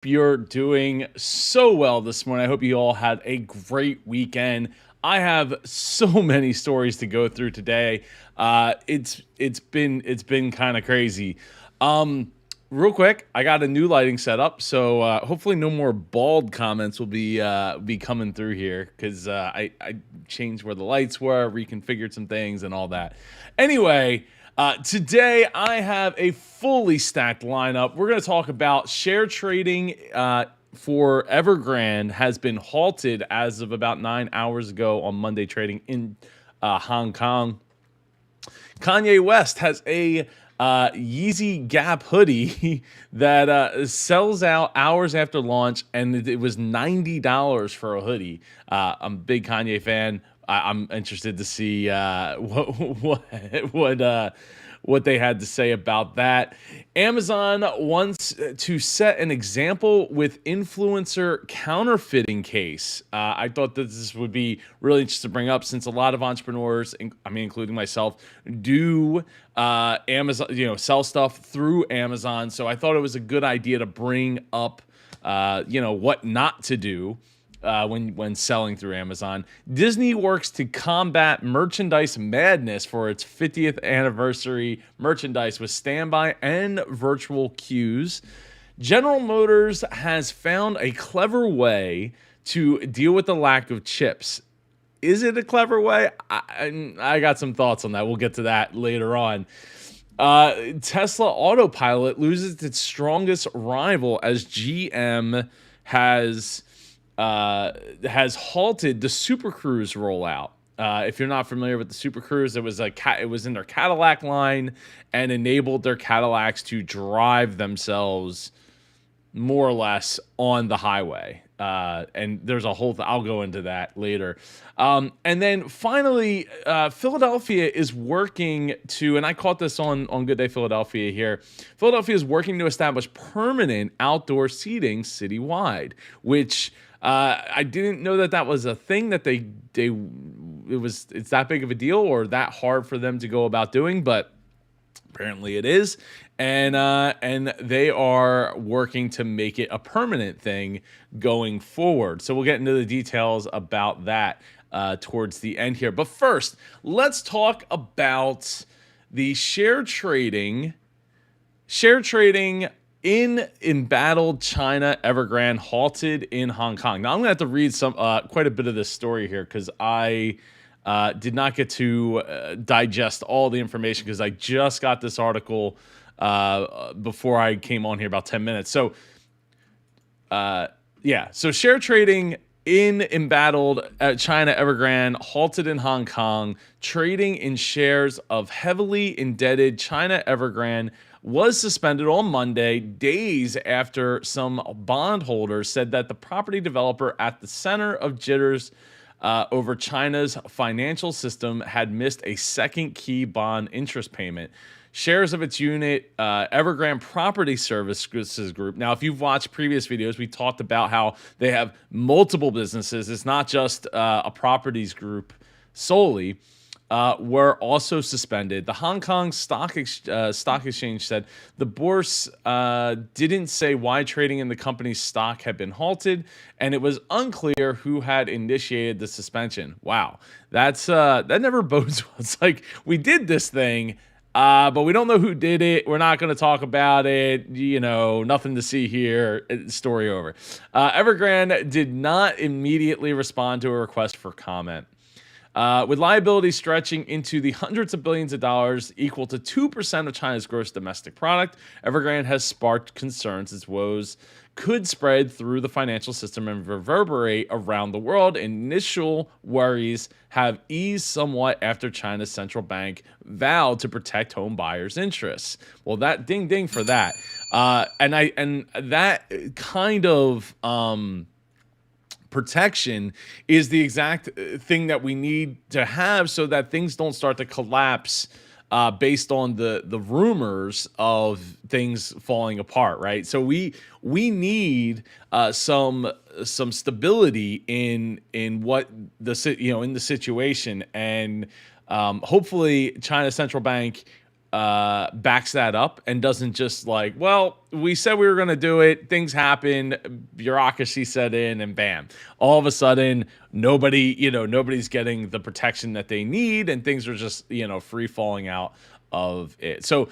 you're doing so well this morning. I hope you all had a great weekend. I have so many stories to go through today. It's been kind of crazy. Um, Real quick, I got a new lighting setup, so hopefully no more bald comments will be coming through here because I changed where the lights were, reconfigured some things, and all that. Anyway. Today, I have a fully stacked lineup. We're going to talk about share trading for Evergrande has been halted as of about 9 hours ago on Monday trading in Hong Kong. Kanye West has a Yeezy Gap hoodie that sells out hours after launch, and it was $90 for a hoodie. I'm a big Kanye fan. I'm interested to see what they had to say about that. Amazon wants to set an example with influencer counterfeiting case. I thought that this would be really interesting to bring up since a lot of entrepreneurs, including myself, do Amazon, sell stuff through Amazon. So I thought it was a good idea to bring up, what not to do when selling through Amazon. Disney works to combat merchandise madness for its 50th anniversary merchandise with standby and virtual queues. General Motors has found a clever way to deal with the lack of chips. Is it a clever way? I got some thoughts on that. We'll get to that later on. Tesla Autopilot loses its strongest rival as GM has halted the Super Cruise rollout. If you're not familiar with the Super Cruise, it was in their Cadillac line and enabled their Cadillacs to drive themselves more or less on the highway. And there's a whole I'll go into that later. And then finally, Philadelphia is working to, and I caught this on Good Day Philadelphia here. Philadelphia is working to establish permanent outdoor seating citywide, which I didn't know that was a thing that it's that big of a deal or that hard for them to go about doing, but apparently it is. And they are working to make it a permanent thing going forward. So we'll get into the details about that towards the end here. But first, let's talk about the share trading in embattled China Evergrande halted in Hong Kong. Now I'm gonna have to read quite a bit of this story here because I did not get to digest all the information because I just got this article before I came on here about 10 minutes. So so share trading in embattled China Evergrande halted in Hong Kong. Trading in shares of heavily indebted China Evergrande was suspended on Monday, days after some bondholders said that the property developer at the center of jitters over China's financial system had missed a second key bond interest payment. Shares of its unit, Evergrande Property Services Group. Now, if you've watched previous videos, we talked about how they have multiple businesses. It's not just a properties group solely. Were also suspended. The Hong Kong Stock Exchange said the bourse didn't say why trading in the company's stock had been halted, and it was unclear who had initiated the suspension. Wow, that never bodes well. It's like we did this thing, but we don't know who did it. We're not going to talk about it. Nothing to see here. Story over. Evergrande did not immediately respond to a request for comment. With liability stretching into the hundreds of billions of dollars, equal to 2% of China's gross domestic product, Evergrande has sparked concerns its woes could spread through the financial system and reverberate around the world. Initial worries have eased somewhat after China's central bank vowed to protect home buyers' interests. Well, that ding ding for that, and that kind of protection is the exact thing that we need to have so that things don't start to collapse based on the rumors of things falling apart, right? So we need some stability in what in the situation, and hopefully China's central bank backs that up and doesn't just like, well, we said we were going to do it, things happen, bureaucracy set in, and bam, all of a sudden nobody's getting the protection that they need, and things are just free falling out of it. So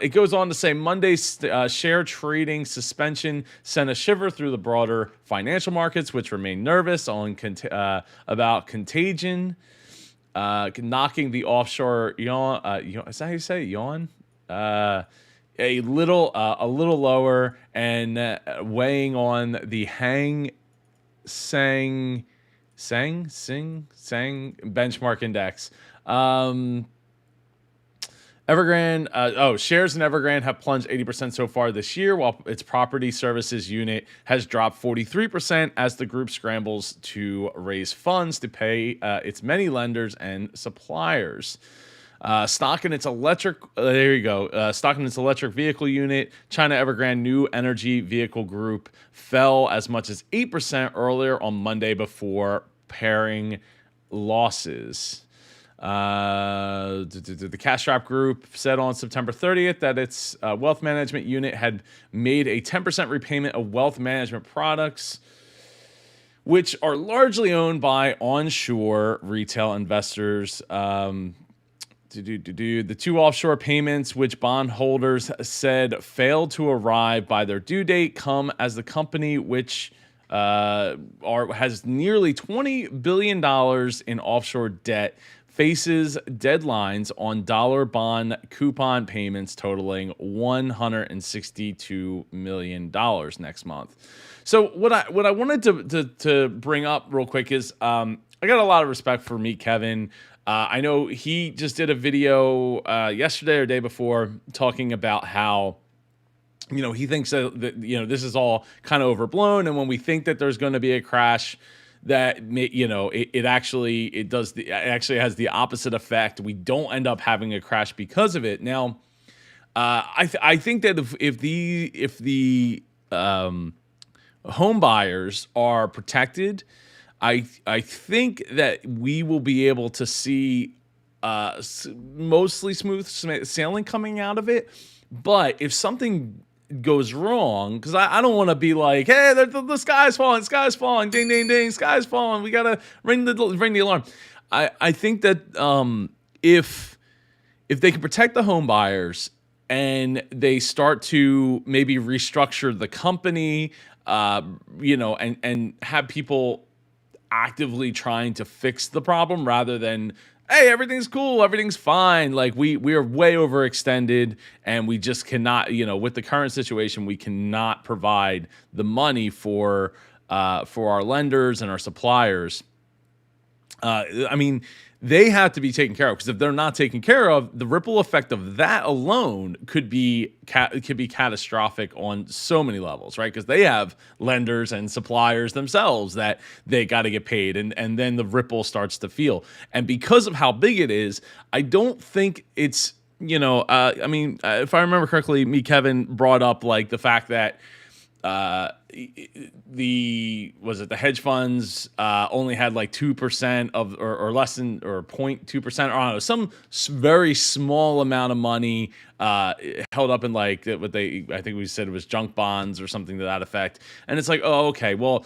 it goes on to say Monday's share trading suspension sent a shiver through the broader financial markets, which remain nervous about contagion. Knocking the offshore yawn, is that how you say it? Yawn? A little lower, and weighing on the Sang benchmark index. Evergrande, shares in Evergrande have plunged 80% so far this year, while its property services unit has dropped 43% as the group scrambles to raise funds to pay its many lenders and suppliers. Stock in its electric vehicle unit, China Evergrande New Energy Vehicle Group, fell as much as 8% earlier on Monday before pairing losses. The Cash Wrap Group said on September 30th that its wealth management unit had made a 10% repayment of wealth management products, which are largely owned by onshore retail investors. The two offshore payments, which bondholders said failed to arrive by their due date, come as the company, which has nearly $20 billion in offshore debt, faces deadlines on dollar bond coupon payments totaling $162 million next month. So what I wanted to bring up real quick is I got a lot of respect for Meet Kevin. I know he just did a video yesterday or day before talking about how he thinks that this is all kind of overblown, and when we think that there's going to be a crash, that it actually has the opposite effect. We don't end up having a crash because of it. Now, I think that if the home buyers are protected, I think that we will be able to see mostly smooth sailing coming out of it. But if something goes wrong, because I don't want to be like, hey, the sky's falling, ding ding ding, sky's falling, we gotta ring the alarm. I think that if they can protect the home buyers and they start to maybe restructure the company, and have people actively trying to fix the problem rather than, hey, everything's cool, everything's fine. Like we are way overextended, and we just cannot, with the current situation, we cannot provide the money for our lenders and our suppliers. They have to be taken care of, because if they're not taken care of, the ripple effect of that alone could be catastrophic on so many levels, right? Because they have lenders and suppliers themselves that they got to get paid, and then the ripple starts to feel. And because of how big it is, I don't think it's if I remember correctly, me Kevin brought up like the fact that the hedge funds only had like 2% of or less than or 0.2%, or I don't know, some very small amount of money held up in like I think we said it was junk bonds or something to that effect. And it's like, oh, okay, well,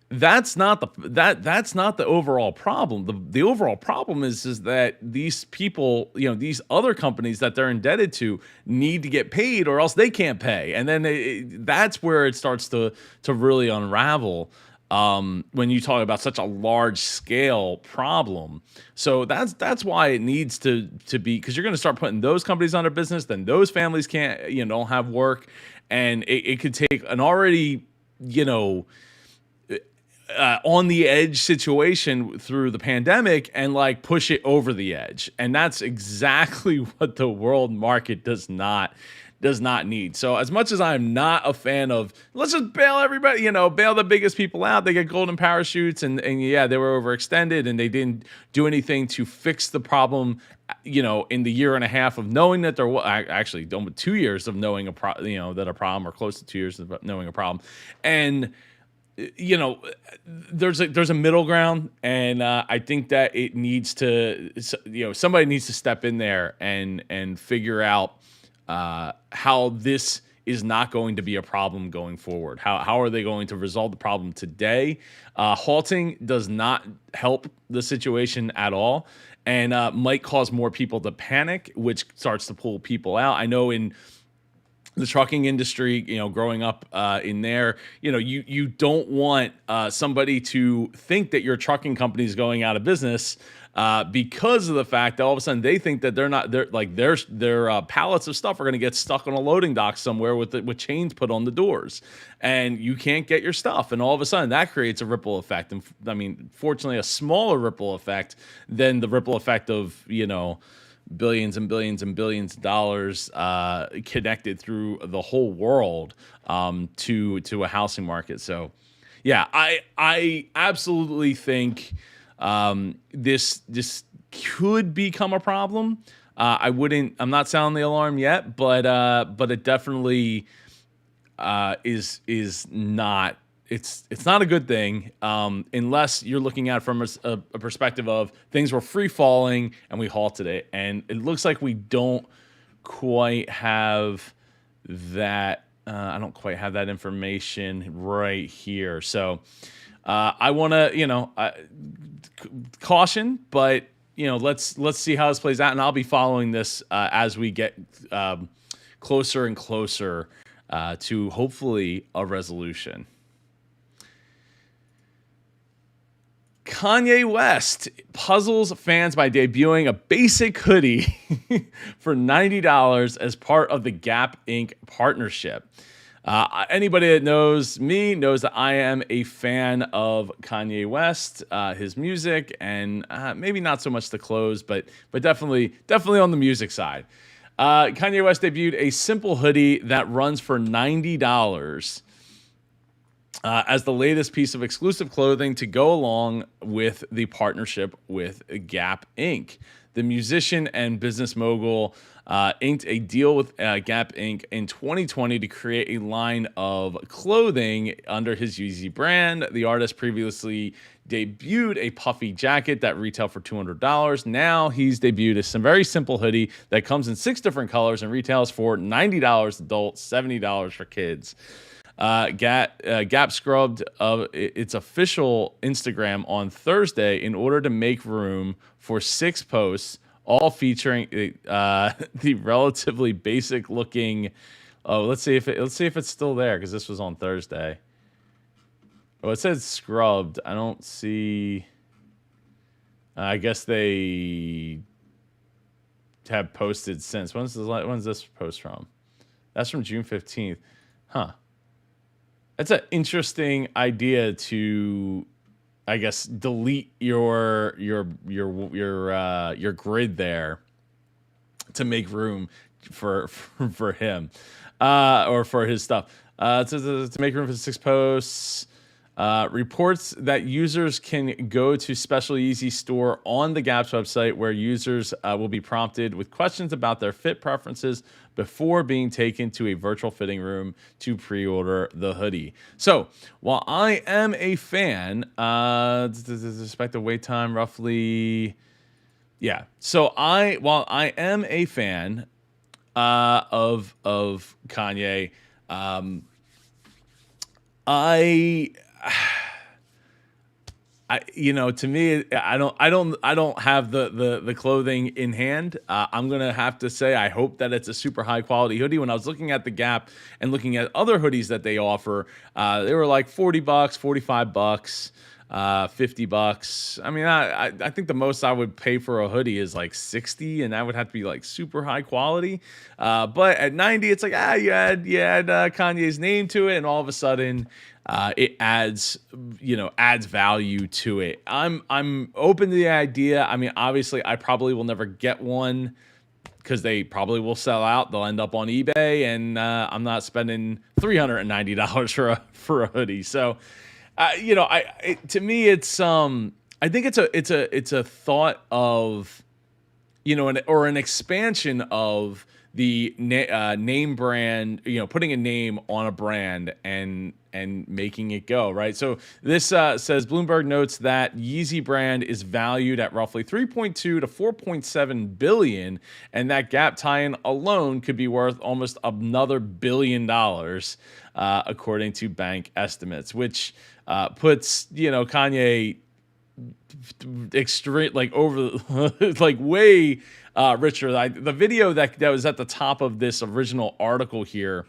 that's not the overall problem. The overall problem is that these people, these other companies that they're indebted to need to get paid, or else they can't pay. And then that's where it starts to really unravel when you talk about such a large scale problem. So that's why it needs to be, because you're going to start putting those companies under business, then those families can't, don't have work, and it could take an already, on the edge situation through the pandemic and like push it over the edge. And that's exactly what the world market does not need. So as much as I'm not a fan of, let's just bail everybody, bail the biggest people out, they get golden parachutes, and yeah, they were overextended and they didn't do anything to fix the problem, in the year and a half of knowing that there was actually 2 years of knowing that a problem, or close to 2 years of knowing a problem. And you know, there's a middle ground, and I think that it needs to, somebody needs to step in there and figure out how this is not going to be a problem going forward. How are they going to resolve the problem today? Halting does not help the situation at all, and might cause more people to panic, which starts to pull people out. I know in the trucking industry, growing up in there, you don't want somebody to think that your trucking company is going out of business because of the fact that all of a sudden they think that their pallets of stuff are going to get stuck on a loading dock somewhere with chains put on the doors, and you can't get your stuff, and all of a sudden that creates a ripple effect. And I mean, fortunately, a smaller ripple effect than the ripple effect of billions and billions and billions of dollars connected through the whole world to a housing market. So, yeah, I absolutely think this could become a problem. I'm not sounding the alarm yet, but it definitely is not. It's not a good thing unless you're looking at it from a perspective of things were free falling and we halted it. And it looks like we don't quite have that. I don't quite have that information right here. So I want to, caution, but let's see how this plays out. And I'll be following this as we get closer and closer to hopefully a resolution. Kanye West puzzles fans by debuting a basic hoodie for $90 as part of the Gap Inc. partnership. Anybody that knows me knows that I am a fan of Kanye West, his music, and maybe not so much the clothes, but definitely on the music side. Kanye West debuted a simple hoodie that runs for $90. As the latest piece of exclusive clothing to go along with the partnership with Gap Inc. The musician and business mogul inked a deal with Gap Inc. in 2020 to create a line of clothing under his Yeezy brand. The artist previously debuted a puffy jacket that retailed for $200. Now he's debuted a very simple hoodie that comes in 6 different colors and retails for $90 adults, $70 for kids. Gap scrubbed its official Instagram on Thursday in order to make room for 6 posts, all featuring the relatively basic looking. Oh, let's see if it's still there, because this was on Thursday. Oh, it says scrubbed. I don't see. I guess they have posted since. When's this post from? That's from June 15th. Huh. That's an interesting idea to, I guess, delete your grid there to make room for him or for his stuff. To make room for 6 posts. Reports that users can go to special Yeezy store on the Gap's website, where users will be prompted with questions about their fit preferences before being taken to a virtual fitting room to pre-order the hoodie. So while I am a fan, expected wait time roughly, yeah. So while I am a fan of Kanye, to me, I don't have the clothing in hand. I'm gonna have to say I hope that it's a super high quality hoodie. When I was looking at the Gap and looking at other hoodies that they offer, they were like $40, $45, $50. I mean, I think the most I would pay for a hoodie is like 60, and that would have to be like super high quality. But at 90, it's like you add Kanye's name to it, and all of a sudden it adds value to it. I'm open to the idea. I mean, obviously, I probably will never get one because they probably will sell out. They'll end up on eBay, and I'm not spending $390 for a hoodie. So, to me, it's I think it's a thought of, an expansion of the name brand, putting a name on a brand and making it go, right? So this says Bloomberg notes that Yeezy brand is valued at roughly 3.2 to 4.7 billion, and that Gap tie-in alone could be worth almost another $1 billion, according to bank estimates, which puts Kanye extreme, like over like way richer. The video that was at the top of this original article here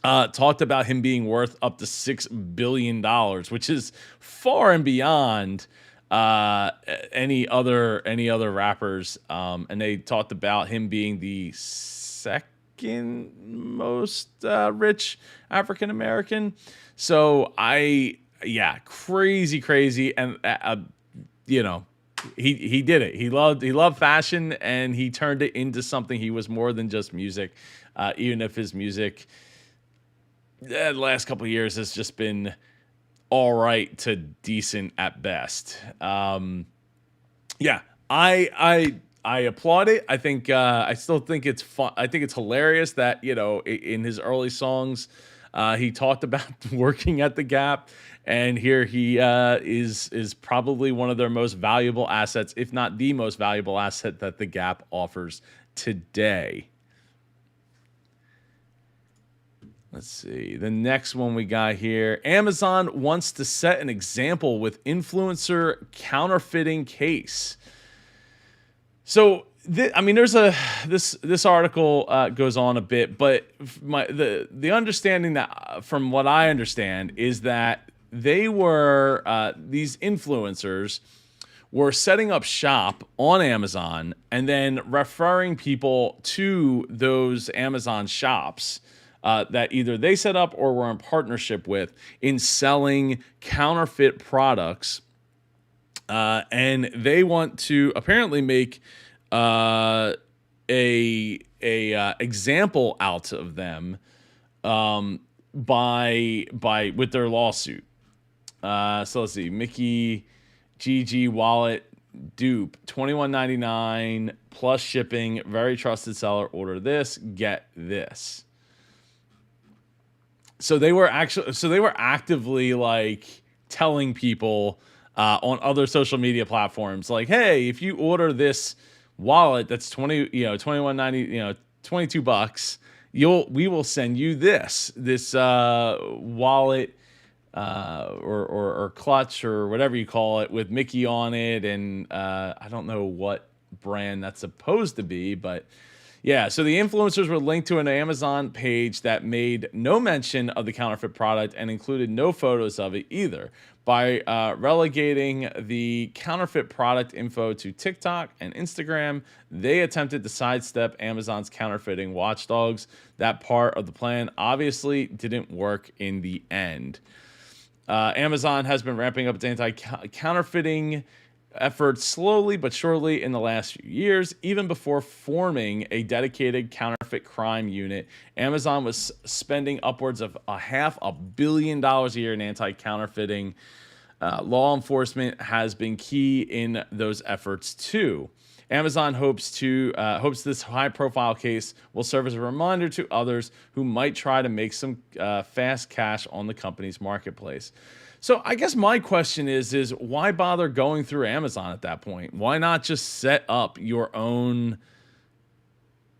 talked about him being worth up to $6 billion, which is far and beyond any other rappers. And they talked about him being the second most rich African American. So crazy, and he did it. He loved fashion, and he turned it into something. He was more than just music, even if his music the last couple of years has just been all right to decent at best. I applaud it. I think I still think it's fun. I think it's hilarious that in his early songs he talked about working at the Gap, and here he is probably one of their most valuable assets, if not the most valuable asset that the Gap offers today. Let's see. The next one we got here. Amazon wants to set an example with influencer counterfeiting case. So, there's this article goes on a bit, but the understanding that, from what I understand, is that they were these influencers were setting up shop on Amazon and then referring people to those Amazon shops that either they set up or were in partnership with in selling counterfeit products, and they want to apparently make a example out of them by with their lawsuit. So let's see, Mickey GG wallet dupe, $21.99 plus shipping, very trusted seller, order this, get this. So they were actively like telling people on other social media platforms, like, hey, if you order this wallet that's $21.90, $22, we will send you this wallet or clutch or whatever you call it with Mickey on it, and I don't know what brand that's supposed to be, but yeah. So the influencers were linked to an Amazon page that made no mention of the counterfeit product and included no photos of it either. By relegating the counterfeit product info to TikTok and Instagram, they attempted to sidestep Amazon's counterfeiting watchdogs. That part of the plan obviously didn't work in the end. Amazon has been ramping up its anti-counterfeiting efforts slowly but surely in the last few years. Even before forming a dedicated counterfeit crime unit, Amazon was spending upwards of $500 million a year in anti-counterfeiting. Law enforcement has been key in those efforts too. Amazon hopes this high-profile case will serve as a reminder to others who might try to make some fast cash on the company's marketplace. So I guess my question is why bother going through Amazon at that point? Why not just set up your own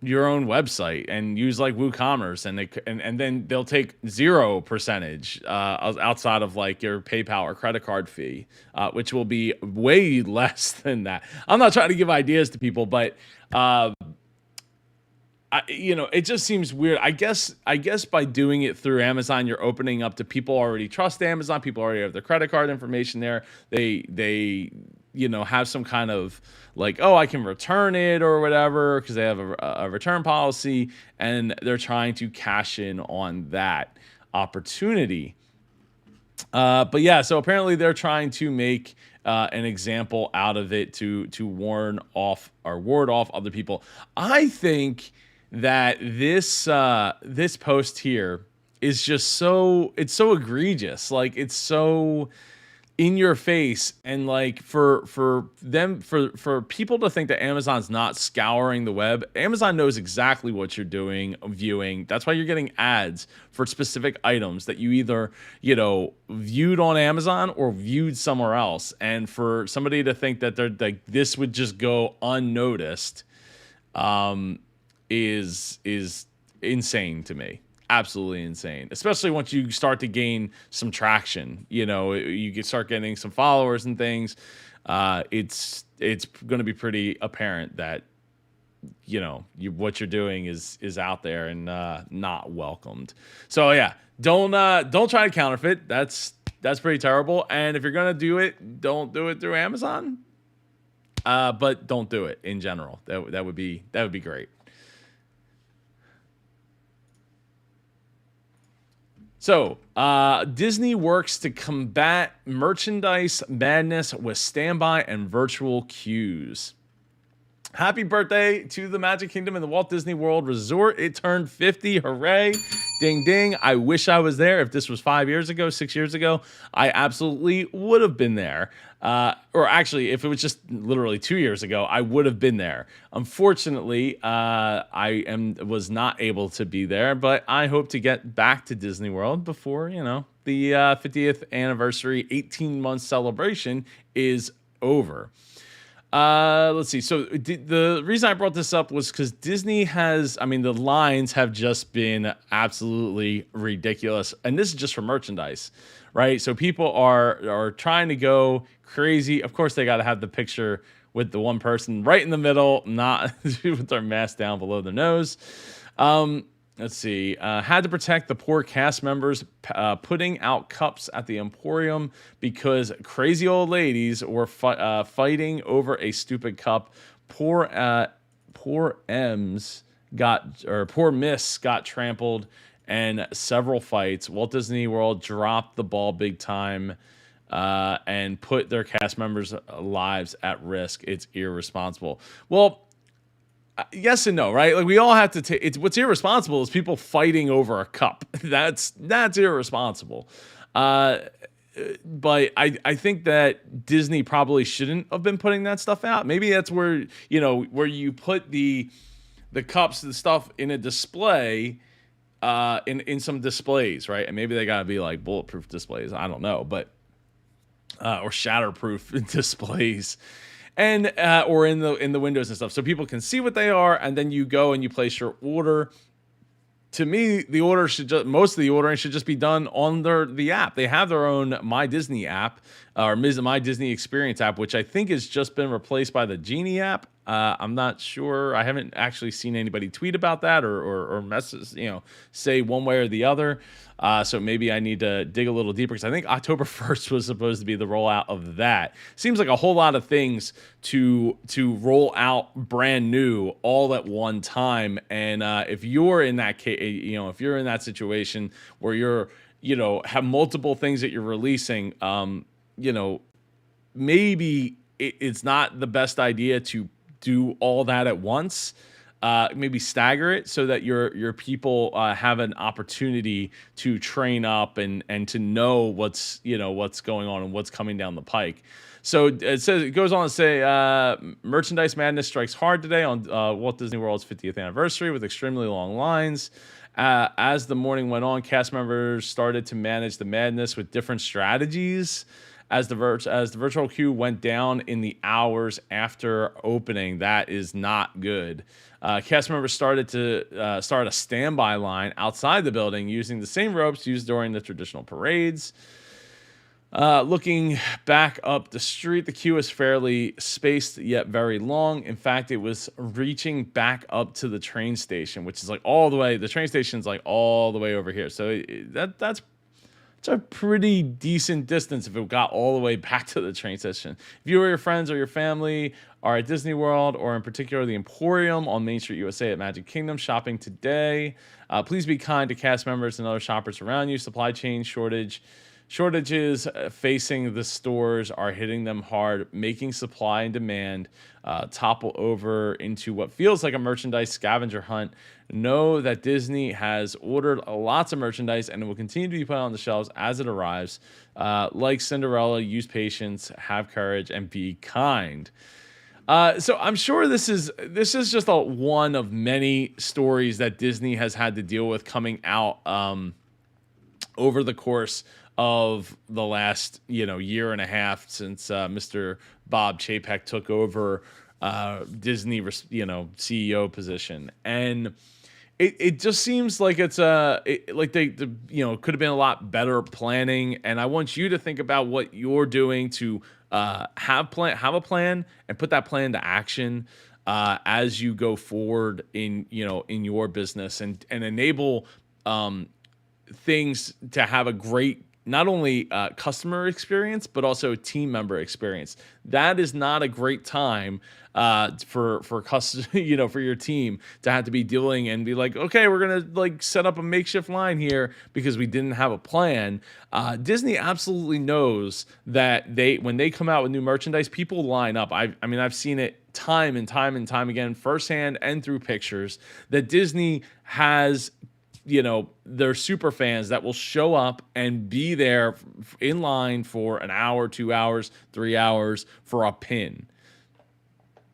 website and use like WooCommerce, and then they'll take 0% outside of like your PayPal or credit card fee, which will be way less than that. I'm not trying to give ideas to people, but it just seems weird. I guess by doing it through Amazon, you're opening up to people already trust Amazon. People already have their credit card information there. They have some kind of like, oh, I can return it or whatever because they have a return policy, and they're trying to cash in on that opportunity. But yeah, so apparently they're trying to make an example out of it to ward off other people. I think that this post here is just so egregious. Like it's so in your face, and like for people to think that Amazon's not scouring the web. Amazon knows exactly what you're doing, viewing. That's why you're getting ads for specific items that you either, viewed on Amazon or viewed somewhere else. And for somebody to think that they're like this would just go unnoticed is insane to me. Absolutely insane, especially once you start to gain some traction. You can start getting some followers and things. It's going to be pretty apparent that what you're doing is out there and not welcomed. So yeah, don't try to counterfeit. That's pretty terrible. And if you're gonna do it, don't do it through Amazon. But don't do it in general. That would be great. So, Disney works to combat merchandise madness with standby and virtual queues. Happy birthday to the Magic Kingdom and the Walt Disney World Resort. It turned 50. Hooray. Ding, ding. I wish I was there. If this was 5 years ago, 6 years ago, I absolutely would have been there. Or actually, if it was just literally 2 years ago, I would have been there. Unfortunately, was not able to be there, but I hope to get back to Disney World before, the 50th anniversary 18-month celebration is over. Let's see. So the reason I brought this up was because Disney the lines have just been absolutely ridiculous. And this is just for merchandise, right? So people are trying to go crazy. Of course, they got to have the picture with the one person right in the middle, not with their mask down below their nose. Let's see. Had to protect the poor cast members, putting out cups at the Emporium because crazy old ladies were fighting over a stupid cup. Poor Miss got trampled, and several fights. Walt Disney World dropped the ball big time, and put their cast members' lives at risk. It's irresponsible. Well, yes and no, right? Like we all have to take it's what's irresponsible is people fighting over a cup. That's irresponsible. But I think that Disney probably shouldn't have been putting that stuff out. Maybe that's where you put the cups, the stuff in a display, in some displays, right? And maybe they gotta be like bulletproof displays. I don't know, but or shatterproof displays. And or in the windows and stuff, so people can see what they are, and then you go and you place your order. To me, most of the ordering should just be done on the app. They have their own My Disney app, or My Disney Experience app, which I think has just been replaced by the Genie app. I'm not sure. I haven't actually seen anybody tweet about that or message, say one way or the other. So maybe I need to dig a little deeper because I think October 1st was supposed to be the rollout of that. Seems like a whole lot of things to roll out brand new all at one time. And if you're in that case, if you're in that situation where you're, have multiple things that you're releasing, maybe it's not the best idea to do all that at once. Maybe stagger it so that your people have an opportunity to train up and to know what's going on and what's coming down the pike. So it goes on to say merchandise madness strikes hard today on Walt Disney World's 50th anniversary with extremely long lines. As the morning went on, cast members started to manage the madness with different strategies. As the virtual queue went down in the hours after opening, that is not good. Cast members started to start a standby line outside the building using the same ropes used during the traditional parades. Looking back up the street, the queue is fairly spaced yet very long. In fact, it was reaching back up to the train station, which is like all the way. The train station is like all the way over here. So that's it's a pretty decent distance if it got all the way back to the train station. If you or your friends or your family are at Disney World, or in particular the Emporium on Main Street, USA at Magic Kingdom shopping today, please be kind to cast members and other shoppers around you. Supply chain Shortages facing the stores are hitting them hard, making supply and demand topple over into what feels like a merchandise scavenger hunt. Know that Disney has ordered lots of merchandise and it will continue to be put on the shelves as it arrives. Like Cinderella, use patience, have courage, and be kind. So I'm sure this is just one of many stories that Disney has had to deal with coming out over the course of the last year and a half since Mr. Bob Chapek took over Disney CEO position. And it just seems like it's like they could have been a lot better planning. And I want you to think about what you're doing to have a plan and put that plan to action as you go forward in your business, and enable things to have a great, not only customer experience, but also team member experience. That is not a great time for for your team to have to be dealing and be like, okay, we're gonna like set up a makeshift line here because we didn't have a plan. Disney absolutely knows that when they come out with new merchandise, people line up. I mean, I've seen it time and time and time again, firsthand and through pictures, that Disney has their super fans that will show up and be there in line for an hour, 2 hours, 3 hours for a pin.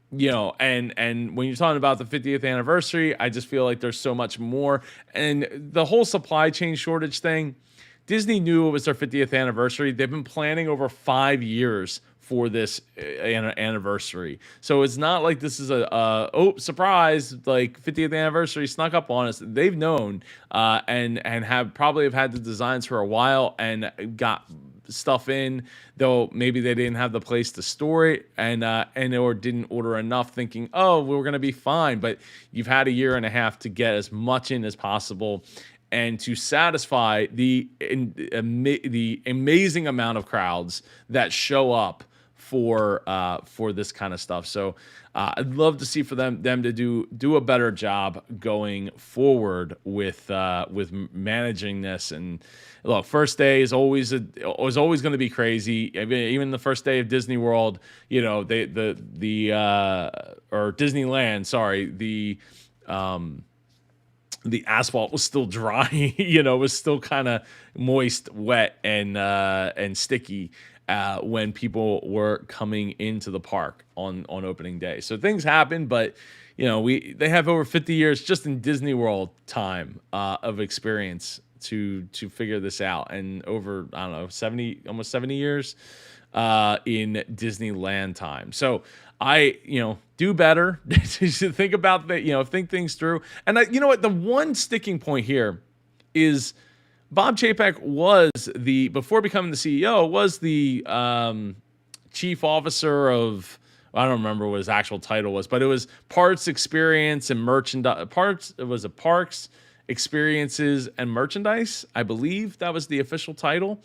And when you're talking about the 50th anniversary, I just feel like there's so much more. And the whole supply chain shortage thing, Disney knew it was their 50th anniversary. They've been planning over 5 years for this anniversary. So it's not like this is a surprise, like 50th anniversary snuck up on us. They've known and have had the designs for a while and got stuff in, though maybe they didn't have the place to store it and or didn't order enough, thinking, oh, we're going to be fine. But you've had a year and a half to get as much in as possible and to satisfy the amazing amount of crowds that show up for this kind of stuff. So I'd love to see for them to do a better job going forward with managing this. And look, first day is always going to be crazy. Even the first day of Disney World, or Disneyland, sorry, the asphalt was still dry, was still kind of moist, wet, and sticky when people were coming into the park on opening day. So things happen, but they have over 50 years just in Disney World time of experience to figure this out, and over, I don't know, almost 70 years in Disneyland time. So I, do better. Think about that, think things through. And you know what? The one sticking point here is Bob Chapek was before becoming the CEO, was the chief officer of, I don't remember what his actual title was, but it was parts, experience, and merchandise. It was a parks, experiences, and merchandise. I believe that was the official title.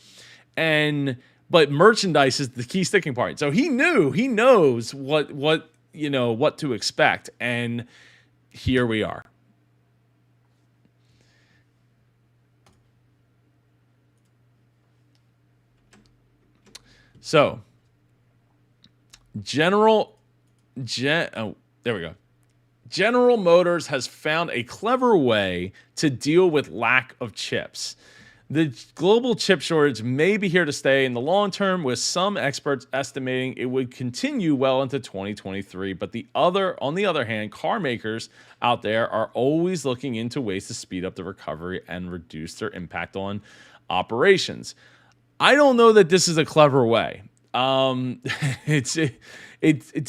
But merchandise is the key sticking point. So he knows what to expect. And here we are. So there we go. General Motors has found a clever way to deal with lack of chips. The global chip shortage may be here to stay in the long term, with some experts estimating it would continue well into 2023. But on the other hand, car makers out there are always looking into ways to speed up the recovery and reduce their impact on operations. I don't know that this is a clever way. To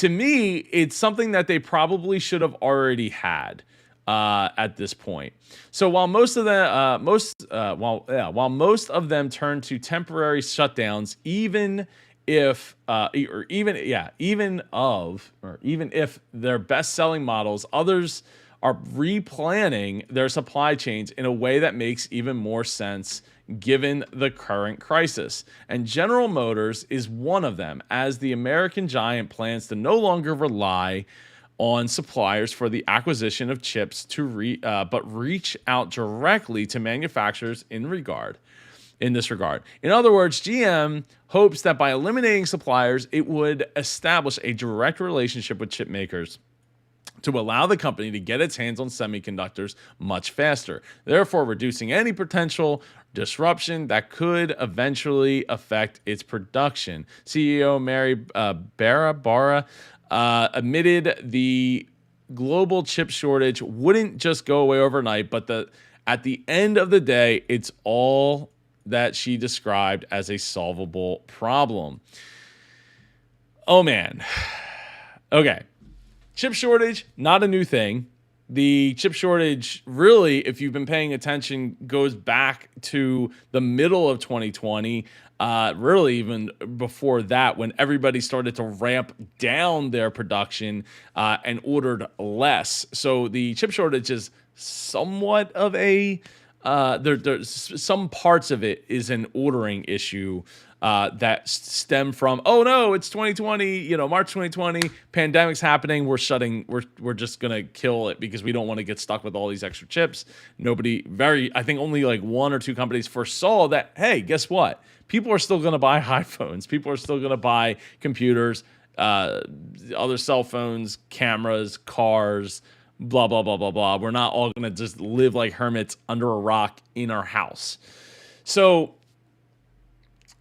me, it's something that they probably should have already had at this point. So while most of them turn to temporary shutdowns, even if their best-selling models, others are replanning their supply chains in a way that makes even more sense given the current crisis. And General Motors is one of them, as the American giant plans to no longer rely on suppliers for the acquisition of chips but reach out directly to manufacturers in in this regard. In other words, GM hopes that by eliminating suppliers, it would establish a direct relationship with chip makers to allow the company to get its hands on semiconductors much faster, therefore reducing any potential disruption that could eventually affect its production. CEO Mary Barra admitted the global chip shortage wouldn't just go away overnight, but at the end of the day, it's all that she described as a solvable problem. Oh, man. Okay. Chip shortage, not a new thing. The chip shortage, really, if you've been paying attention, goes back to the middle of 2020, really even before that, when everybody started to ramp down their production and ordered less. So the chip shortage is somewhat of a, there's some parts of it is an ordering issue that stem from, oh no, it's 2020, March 2020, pandemic's happening. We're just going to kill it because we don't want to get stuck with all these extra chips. I think only like one or two companies foresaw that, hey, guess what? People are still going to buy iPhones. People are still going to buy computers, other cell phones, cameras, cars, blah, blah, blah, blah, blah. We're not all going to just live like hermits under a rock in our house. So,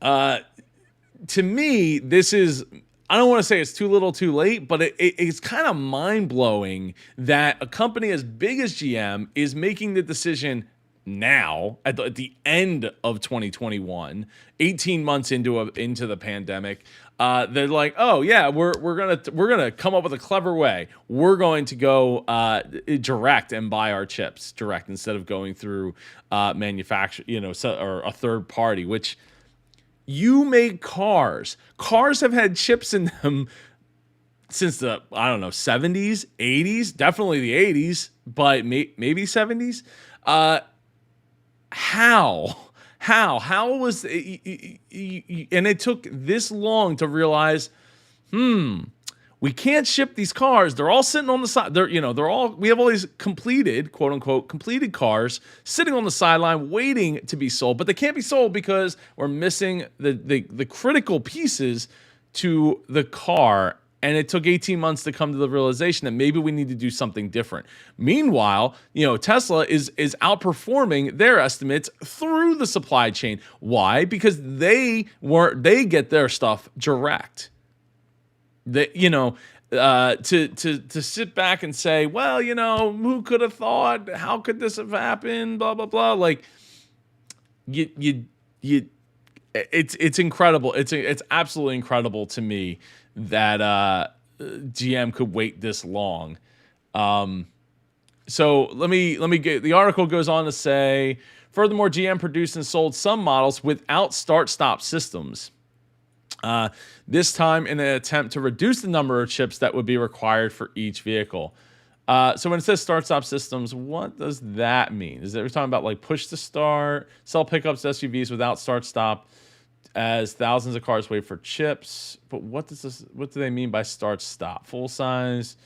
to me, this is, I don't want to say it's too little too late, but it's kind of mind-blowing that a company as big as GM is making the decision now at the end of 2021, 18 months into the pandemic. They're like, oh yeah, we're gonna come up with a clever way. We're going to go direct and buy our chips direct instead of going through manufacturer, or a third party, which. You make cars. Cars have had chips in them since the, 70s, 80s, definitely the 80s, but maybe 70s. How was it, and it took this long to realize, we can't ship these cars. They're all sitting on the side. We have all these completed, quote unquote, completed cars sitting on the sideline waiting to be sold, but they can't be sold because we're missing the critical pieces to the car. And it took 18 months to come to the realization that maybe we need to do something different. Meanwhile, Tesla is outperforming their estimates through the supply chain. Why? Because they get their stuff direct. That to sit back and say, well, who could have thought? How could this have happened? Blah blah blah. Like, it's incredible. It's absolutely incredible to me that GM could wait this long. So let me get the article goes on to say, furthermore, GM produced and sold some models without start-stop systems. This time in an attempt to reduce the number of chips that would be required for each vehicle. So when it says start-stop systems, what does that mean? Is it we're talking about like push to start, sell pickups, SUVs without start-stop as thousands of cars wait for chips? But what do they mean by start-stop? Full size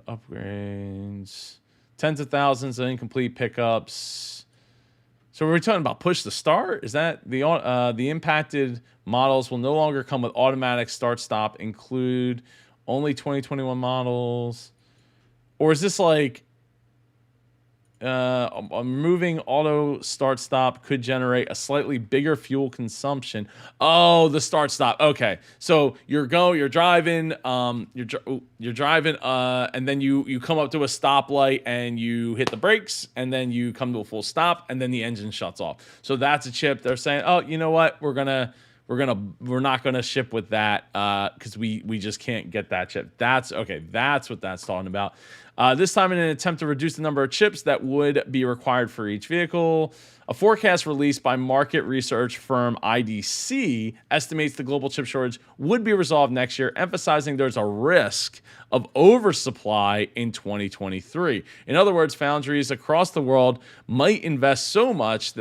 upgrades, tens of thousands of incomplete pickups. So we're talking about push to start? Is that the impacted models will no longer come with automatic start-stop, include only 2021 models? Or is this like removing auto start-stop could generate a slightly bigger fuel consumption? Oh, the start-stop. Okay, so you're driving, and then you come up to a stoplight and you hit the brakes, and then you come to a full stop, and then the engine shuts off. So that's a chip. They're saying, oh, you know what? We're not gonna ship with that because we just can't get that chip. That's okay. That's what that's talking about. This time, in an attempt to reduce the number of chips that would be required for each vehicle, a forecast released by market research firm IDC estimates the global chip shortage would be resolved next year, emphasizing there's a risk of oversupply in 2023. In other words, foundries across the world might invest so much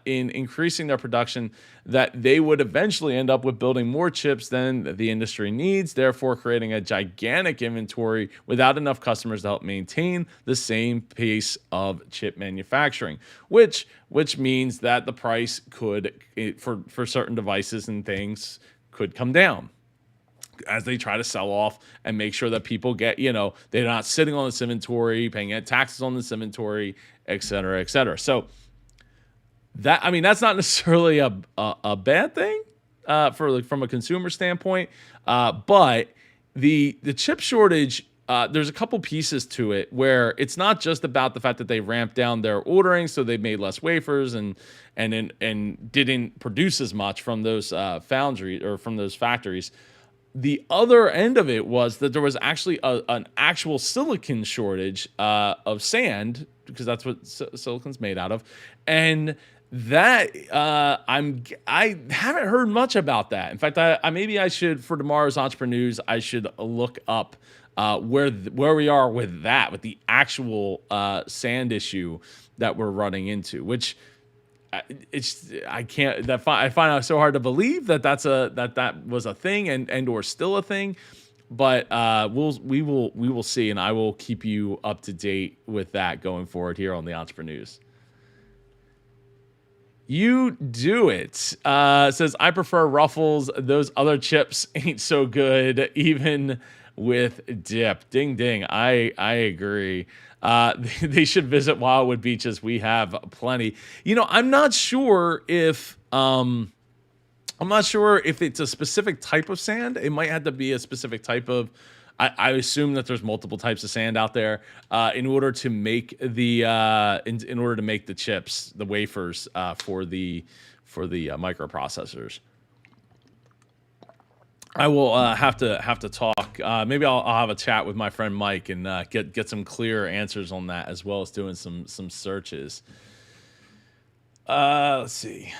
in increasing their production that they would eventually end up with building more chips than the industry needs, therefore creating a gigantic inventory without enough customers to help help maintain the same pace of chip manufacturing, which means that the price could, for certain devices and things, could come down as they try to sell off and make sure that people get, they're not sitting on this inventory, paying taxes on this inventory, et cetera, et cetera. So that's not necessarily a bad thing from a consumer standpoint, but the chip shortage. There's a couple pieces to it where it's not just about the fact that they ramped down their ordering, so they made less wafers and didn't produce as much from those foundries or from those factories. The other end of it was that there was actually an actual silicon shortage of sand, because that's what silicon's made out of, and that I haven't heard much about that. In fact, maybe I should, for tomorrow's EntrepreNEWS, I should look up where we are with that, with the actual sand issue that we're running into, which I find it so hard to believe that was a thing and or still a thing. But we will see, and I will keep you up to date with that going forward here on the EntrepreNEWS. You do it. Says, I prefer Ruffles. Those other chips ain't so good, even with dip. Ding ding. I agree. They should visit Wildwood Beaches. We have plenty. I'm not sure if it's a specific type of sand. It might have to be a specific type of. I assume that there's multiple types of sand out there in order to make the in order to make the chips, the wafers for the microprocessors. I will have to talk. Maybe I'll have a chat with my friend Mike and get some clear answers on that, as well as doing some searches. Let's see.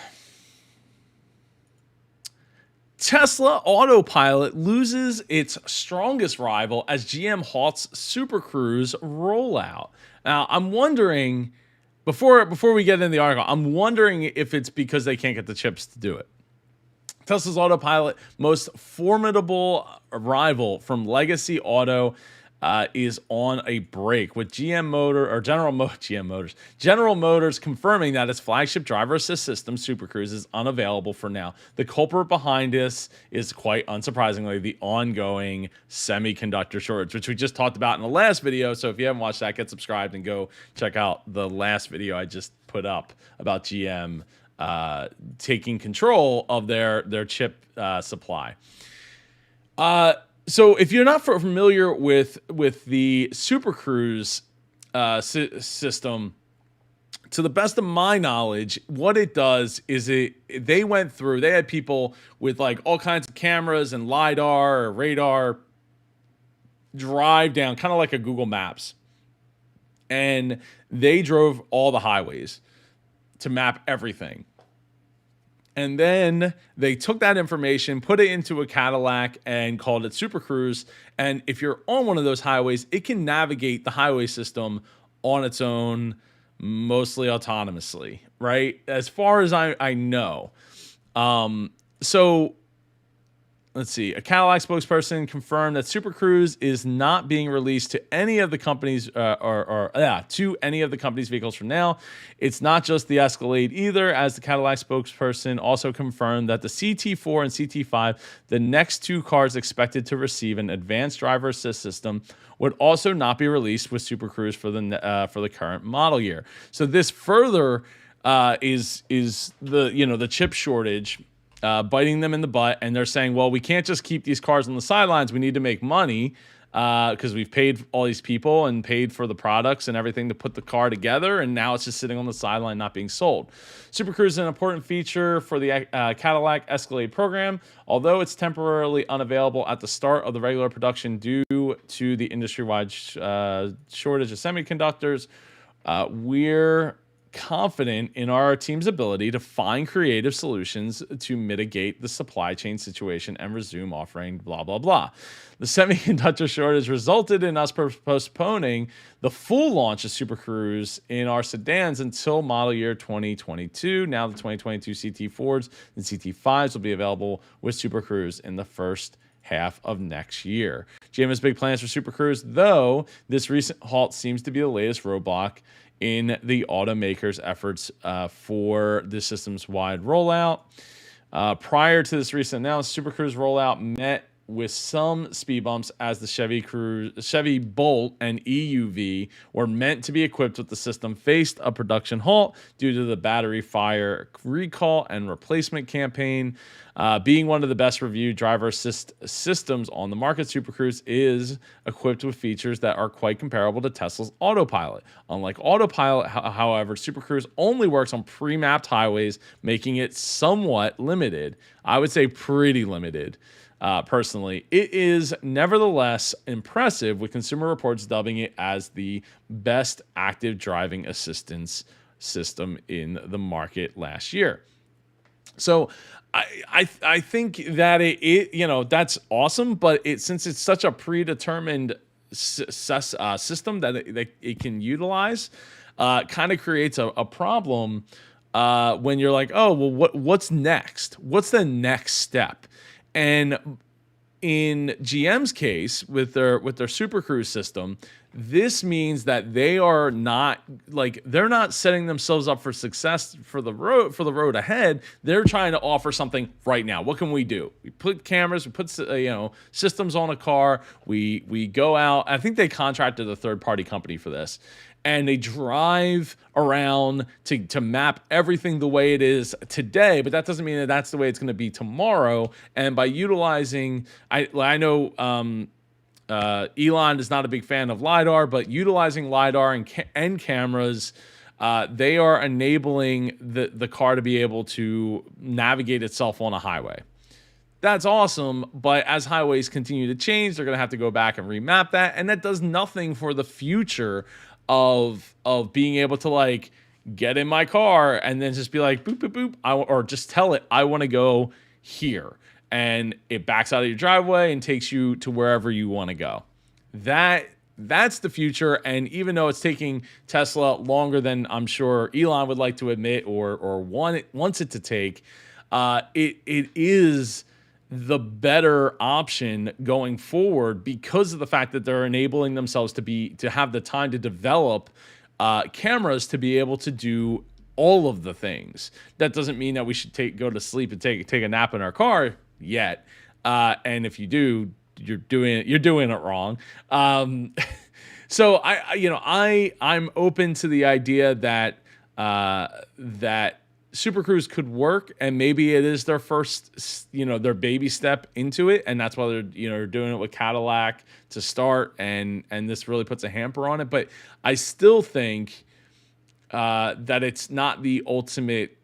Tesla Autopilot loses its strongest rival as GM halts Super Cruise rollout. Now, I'm wondering, before we get into the article, I'm wondering if it's because they can't get the chips to do it. Tesla's Autopilot, most formidable rival from legacy auto, is on a break, with General Motors confirming that its flagship driver assist system, Super Cruise, is unavailable for now. The culprit behind this is, quite unsurprisingly, the ongoing semiconductor shortage, which we just talked about in the last video. So if you haven't watched that, get subscribed and go check out the last video I just put up about GM taking control of their chip supply. So if you're not familiar with the Super Cruise system, to the best of my knowledge, what it does is they had people with like all kinds of cameras and LiDAR or radar drive down, kind of like a Google Maps, and they drove all the highways to map everything. And then they took that information, put it into a Cadillac, and called it Super Cruise. And if you're on one of those highways, it can navigate the highway system on its own, mostly autonomously, right? As far as I know. So let's see. A Cadillac spokesperson confirmed that Super Cruise is not being released to any of the company's to any of the company's vehicles for now. It's not just the Escalade either, as the Cadillac spokesperson also confirmed that the CT4 and CT5, the next two cars expected to receive an advanced driver assist system, would also not be released with Super Cruise for the current model year. So this further is the chip shortage biting them in the butt, and they're saying, well, we can't just keep these cars on the sidelines. We need to make money because we've paid all these people and paid for the products and everything to put the car together, and now it's just sitting on the sideline not being sold. Super Cruise is an important feature for the Cadillac Escalade program, although it's temporarily unavailable at the start of the regular production due to the industry-wide shortage of semiconductors. We're confident in our team's ability to find creative solutions to mitigate the supply chain situation and resume offering blah, blah, blah. The semiconductor shortage resulted in us postponing the full launch of Super Cruise in our sedans until model year 2022. Now the 2022 CT4s and CT5s will be available with Super Cruise in the first half of next year. GM has big plans for Super Cruise, though this recent halt seems to be the latest roadblock in the automaker's efforts for the system's wide rollout. Prior to this recent announcement, Super Cruise rollout met with some speed bumps as the Chevy Bolt and EUV were meant to be equipped with the system faced a production halt due to the battery fire recall and replacement campaign. Being one of the best reviewed driver systems on the market, Super Cruise is equipped with features that are quite comparable to Tesla's Autopilot. Unlike Autopilot, however, Super Cruise only works on pre-mapped highways, making it somewhat limited. I would say pretty limited. Personally, it is nevertheless impressive, with Consumer Reports dubbing it as the best active driving assistance system in the market last year. So I think that it that's awesome, but since it's such a predetermined system that it can utilize, kind of creates a problem when you're like, oh well, what's next? What's the next step? And in GM's case, with their Super Cruise system, this means that they're not setting themselves up for success for the road ahead. They're trying to offer something right now. What can we do? We put cameras, we put systems on a car. We go out. I think they contracted a third-party company for this, and they drive around to map everything the way it is today, but that doesn't mean that that's the way it's going to be tomorrow. And by utilizing, I know Elon is not a big fan of LiDAR, but utilizing LiDAR and cameras, they are enabling the car to be able to navigate itself on a highway. That's awesome, but as highways continue to change, they're going to have to go back and remap that, and that does nothing for the future of being able to like get in my car and then just be like boop boop boop, or just tell it I want to go here, and it backs out of your driveway and takes you to wherever you want to go. That's the future. And even though it's taking Tesla longer than I'm sure Elon would like to admit or wants it to take, it is the better option going forward because of the fact that they're enabling themselves to have the time to develop cameras to be able to do all of the things. That doesn't mean that we should go to sleep and take a nap in our car yet. And if you do, you're doing it wrong. So I'm open to the idea that that Super Cruise could work, and maybe it is their first, their baby step into it, and that's why they're doing it with Cadillac to start, and this really puts a hamper on it. But I still think that it's not the ultimate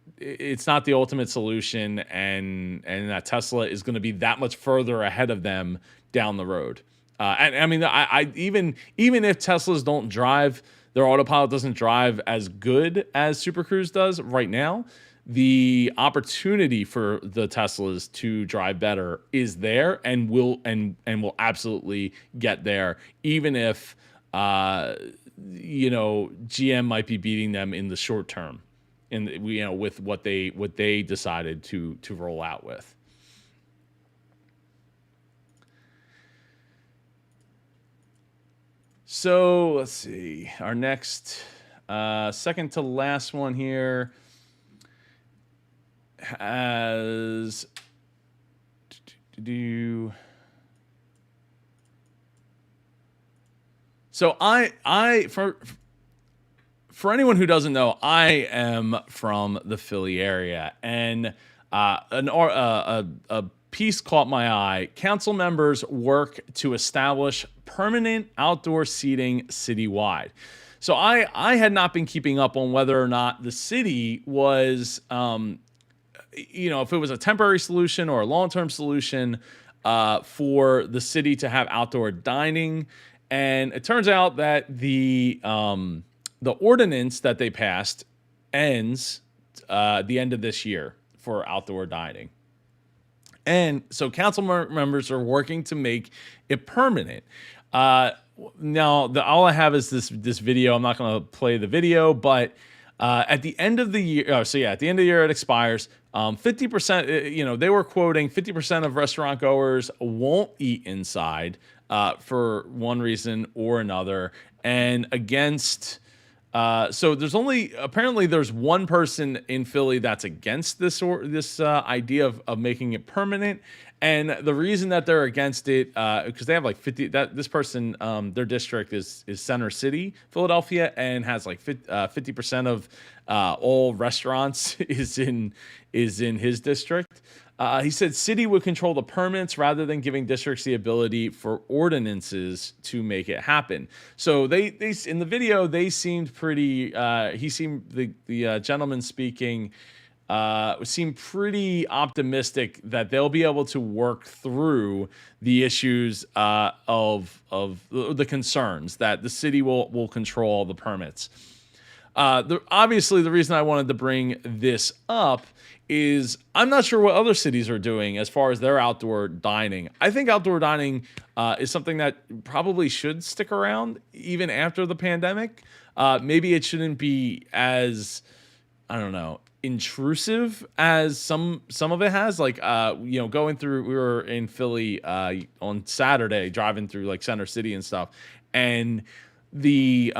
solution, and that Tesla is going to be that much further ahead of them down the road. And I mean, I even if Teslas don't drive, their Autopilot doesn't drive as good as Super Cruise does right now, the opportunity for the Teslas to drive better is there, and will absolutely get there, even if GM might be beating them in the short term, with what they decided to roll out with. So let's see, our next second to last one here has so for anyone who doesn't know, I am from the Philly area, and a piece caught my eye. Council members work to establish permanent outdoor seating citywide. So I had not been keeping up on whether or not the city was, if it was a temporary solution or a long-term solution for the city to have outdoor dining. And it turns out that the ordinance that they passed ends the end of this year for outdoor dining. And so council members are working to make it permanent. Now, all I have is this video. I'm not going to play the video, but at the end of the year, at the end of the year it expires. 50%, they were quoting 50% of restaurant goers won't eat inside for one reason or another. And against, so there's one person in Philly that's against this idea of making it permanent. And the reason that they're against it, because they have like 50, that this person, their district is Center City, Philadelphia, and has like 50% of all restaurants is in his district. He said city would control the permits rather than giving districts the ability for ordinances to make it happen. So they in the video they seemed pretty. He seemed the gentleman speaking seem pretty optimistic that they'll be able to work through the issues of the concerns that the city will control the permits. Obviously, the reason I wanted to bring this up is I'm not sure what other cities are doing as far as their outdoor dining. I think outdoor dining is something that probably should stick around even after the pandemic. Maybe it shouldn't be as, I don't know, intrusive as some of it has. Like going through, we were in Philly on Saturday driving through like Center City and stuff, and the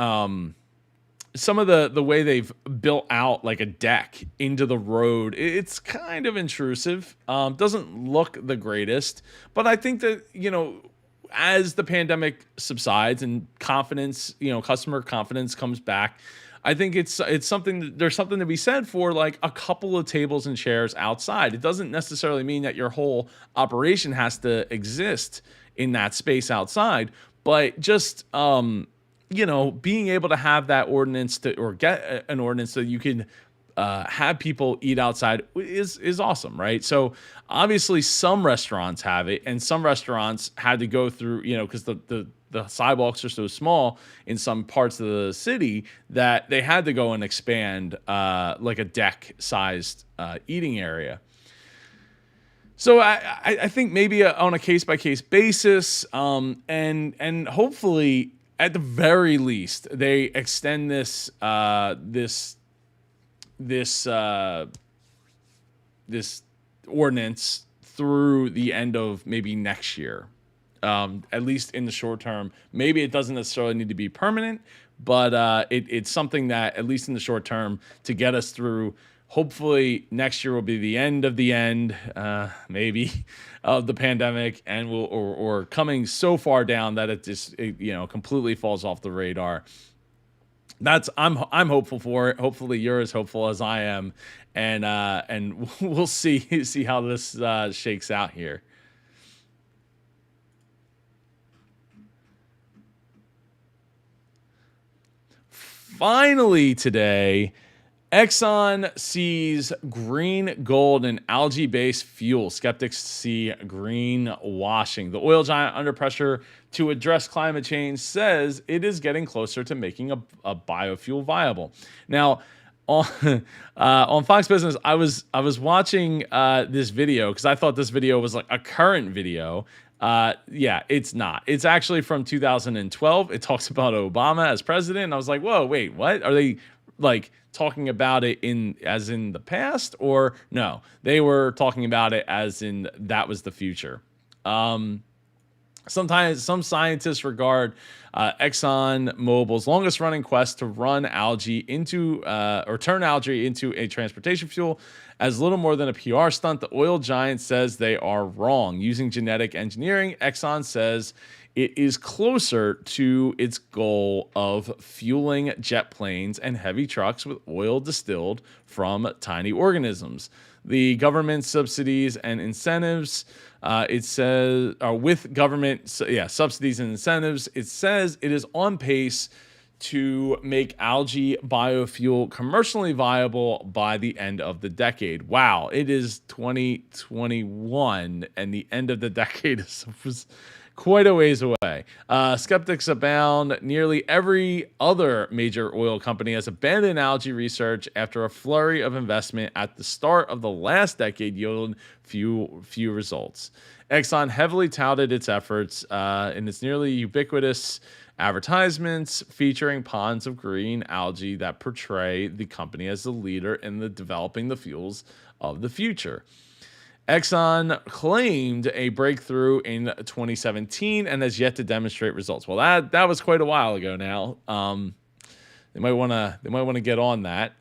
some of the way they've built out like a deck into the road, it's kind of intrusive. Doesn't look the greatest, but I think that as the pandemic subsides and confidence, customer confidence comes back, I think it's something, there's something to be said for like a couple of tables and chairs outside. It doesn't necessarily mean that your whole operation has to exist in that space outside, but just being able to have that ordinance or get an ordinance so you can have people eat outside is awesome, right? So obviously some restaurants have it, and some restaurants had to go through, because the sidewalks are so small in some parts of the city that they had to go and expand like a deck-sized eating area. So I think maybe on a case-by-case basis, and hopefully at the very least they extend this ordinance through the end of maybe next year. At least in the short term. Maybe it doesn't necessarily need to be permanent, but it's something that, at least in the short term, to get us through. Hopefully next year will be the end of the end, maybe, of the pandemic, and or coming so far down that it just completely falls off the radar. I'm hopeful for it. Hopefully you're as hopeful as I am, and we'll see how this shakes out here. Finally today, Exxon sees green gold in algae-based fuel. Skeptics see greenwashing. The oil giant, under pressure to address climate change, says it is getting closer to making a biofuel viable. Now, on Fox Business, I was watching this video because I thought this video was like a current video. Yeah, it's not. It's actually from 2012. It talks about Obama as president. And I was like, whoa, wait, what? Are they like talking about it as in the past? Or no, they were talking about it as in that was the future. Sometimes some scientists regard Exxon Mobil's longest running quest to run algae into or turn algae into a transportation fuel as little more than a PR stunt. The oil giant says they are wrong. Using genetic engineering, Exxon says it is closer to its goal of fueling jet planes and heavy trucks with oil distilled from tiny organisms. The government subsidies and incentives, it says, with government subsidies and incentives, it says it is on pace to make algae biofuel commercially viable by the end of the decade. Wow, it is 2021, and the end of the decade was quite a ways away. Skeptics abound. Nearly every other major oil company has abandoned algae research after a flurry of investment at the start of the last decade yielded few results. Exxon heavily touted its efforts in its nearly ubiquitous advertisements featuring ponds of green algae that portray the company as the leader in the developing the fuels of the future. Exxon claimed a breakthrough in 2017 and has yet to demonstrate results. Well, that was quite a while ago now. They might want to get on that.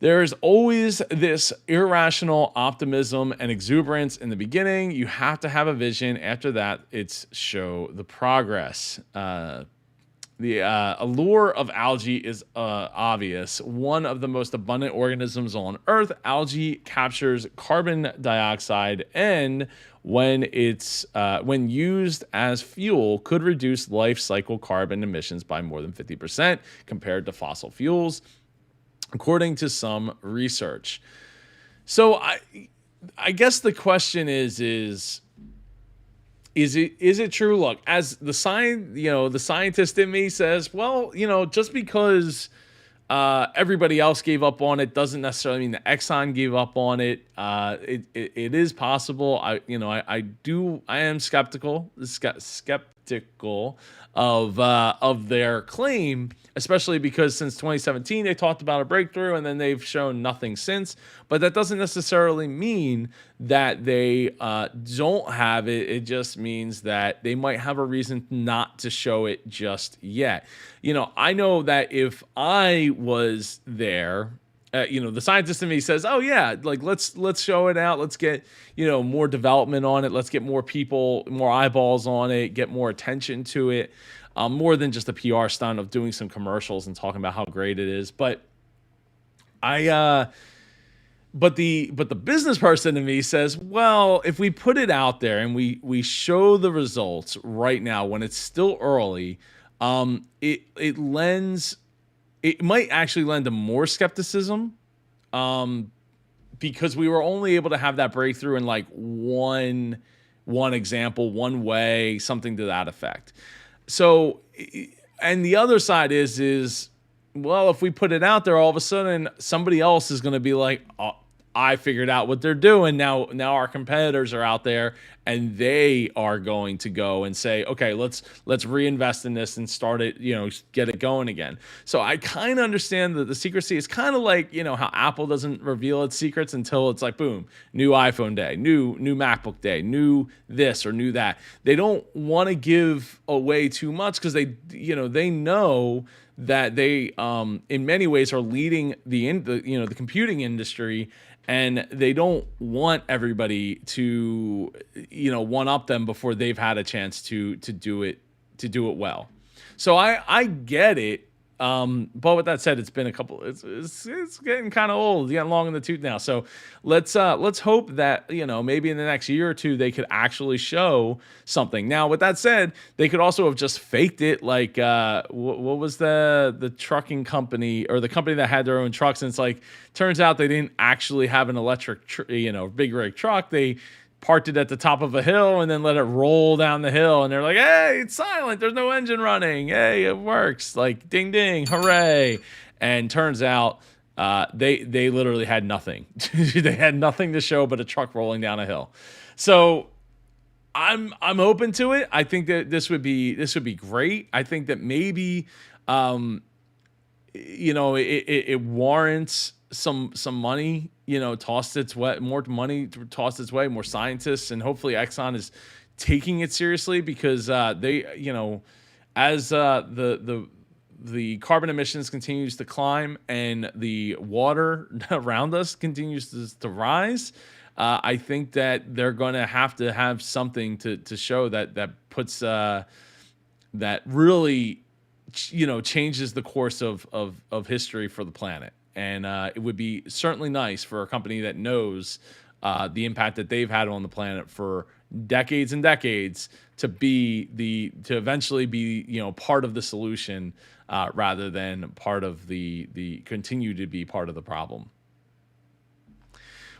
There's always this irrational optimism and exuberance in the beginning. You have to have a vision. After that, it's show the progress. The allure of algae is obvious. One of the most abundant organisms on Earth, algae captures carbon dioxide, and when used as fuel, could reduce life cycle carbon emissions by more than 50% compared to fossil fuels, according to some research. So I guess the question is it true? Look, as the scientist in me says, well, just because everybody else gave up on it doesn't necessarily mean that Exxon gave up on it. It is possible. I am skeptical of their claim, especially because since 2017 they talked about a breakthrough and then they've shown nothing since. But that doesn't necessarily mean that they don't have it. It just means that they might have a reason not to show it just yet. I know that if I was there, the scientist in me says, oh yeah, like let's show it out. Let's get, more development on it. Let's get more people, more eyeballs on it, get more attention to it. More than just a PR stunt of doing some commercials and talking about how great it is. But the business person in me says, well, if we put it out there and we show the results right now when it's still early, it might actually lend to more skepticism, because we were only able to have that breakthrough in like one example, one way, something to that effect. So, and the other side is, well, if we put it out there, all of a sudden somebody else is going to be like, oh, I figured out what they're doing. Now our competitors are out there and they are going to go and say, okay, let's reinvest in this and start it, get it going again. So I kind of understand that the secrecy is kind of like, how Apple doesn't reveal its secrets until it's like, boom, new iPhone day, new MacBook day, new this or new that. They don't want to give away too much because they know that they, in many ways, are leading the computing industry, and they don't want everybody to, one up them before they've had a chance to do it well. So I get it. But with that said, it's been a couple. It's getting kind of old, getting long in the tooth now. So let's hope that maybe in the next year or two they could actually show something. Now, with that said, they could also have just faked it, like what was the trucking company or the company that had their own trucks, and it's like turns out they didn't actually have an electric big rig truck. They parked it at the top of a hill and then let it roll down the hill, and they're like, hey, it's silent, there's no engine running, hey, it works, like ding ding, hooray. And turns out they literally had nothing. They had nothing to show but a truck rolling down a hill. So I'm open to it. I think that this would be great. I think that maybe it warrants some money, tossed its way, more money tossed its way, more scientists, and hopefully Exxon is taking it seriously, because they, as the carbon emissions continues to climb and the water around us continues to rise, I think that they're going to have something to show that puts that really changes the course of history for the planet. And it would be certainly nice for a company that knows the impact that they've had on the planet for decades and decades to eventually be part of the solution, rather than part of the continue to be part of the problem.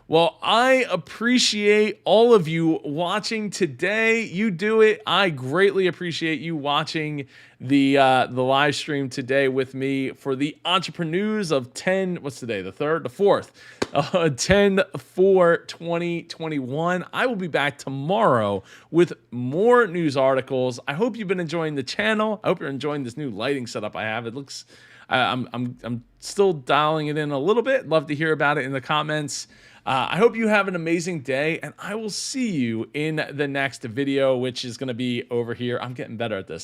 Well, I appreciate all of you watching today. You do it. I greatly appreciate you watching the live stream today with me for the EntrepreNEWS of 10. What's today? The 3rd, the 4th, 10/4/2021. I will be back tomorrow with more news articles. I hope you've been enjoying the channel. I hope you're enjoying this new lighting setup I have. It looks I'm still dialing it in a little bit. Love to hear about it in the comments. I hope you have an amazing day, and I will see you in the next video, which is going to be over here. I'm getting better at this.